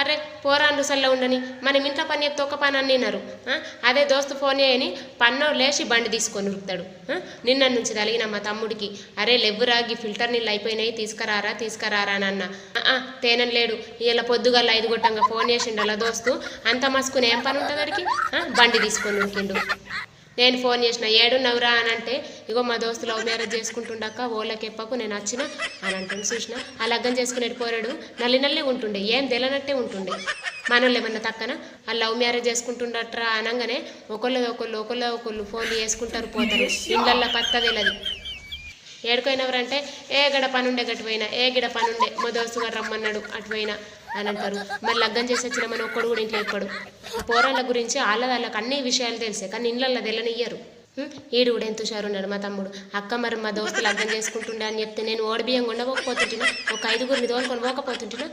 అరే పోరాండు సల్ల ఉండని మనం ఇంట్లో పని చెప్తే ఒక పని అని వినరు. అదే దోస్తు ఫోన్ చేయని పన్నో లేచి బండి తీసుకొని ఉరుకుతాడు. నిన్న నుంచి తలిగిన మా తమ్ముడికి, అరే లెవ్వురాగి ఫిల్టర్ నీళ్ళు అయిపోయినాయి తీసుకురారా అని అన్న. తేనె లేడు, ఇలా పొద్దుగల 5 గొట్టంగా ఫోన్ చేసిండు అలా దోస్తు. అంత మసుకుని ఏం పని ఉంటుంది అడికి, బండి తీసుకొని ఉరికిండు. నేను ఫోన్ చేసిన, ఏడున్నవరా అని అంటే, ఇగో మా దోస్తు లవ్ మ్యారేజ్ చేసుకుంటుండక్క, ఓళ్ళకి ఎప్పకు నేను వచ్చిన అని అంటుంది. చూసిన ఆ లగ్గం చేసుకునేటి పోరాడు నల్లి ఉంటుండే, ఏం తెలనట్టే ఉంటుండే. మనోళ్ళు ఏమన్నా తక్కన ఆ లవ్ మ్యారేజ్ చేసుకుంటుండట్రా అనగానే ఒకళ్ళు ఫోన్లు చేసుకుంటారు, పోతారు. ఇళ్ళల్లో పత్తదేలది. ఏడుకోయినవరంటే ఏ గడ పనుండే గట్టుపోయినా, ఏ గిడ పనుండే మా దోస్తు గారు రమ్మన్నాడు అటుపోయినా అని అంటారు. మరి లగ్గం చేసి వచ్చిన మన ఒక్కడు కూడా ఇంట్లో ఎక్కడు. పోరాళ్ళ గురించి వాళ్ళకి అన్ని విషయాలు తెలిసే, కానీ ఇళ్ళల్లో తెలనియ్యరు. ఈడు కూడా ఎంత హుషారున్నాడు మా తమ్ముడు. అక్క మరి మా దోస్తు లగ్గం చేసుకుంటుండే అని చెప్తే నేను ఓడి బియ్యం కొండపోకపోతుంటున్నా, ఒక 5గురిని తోలుకొని పోకపోతుంటున్నా.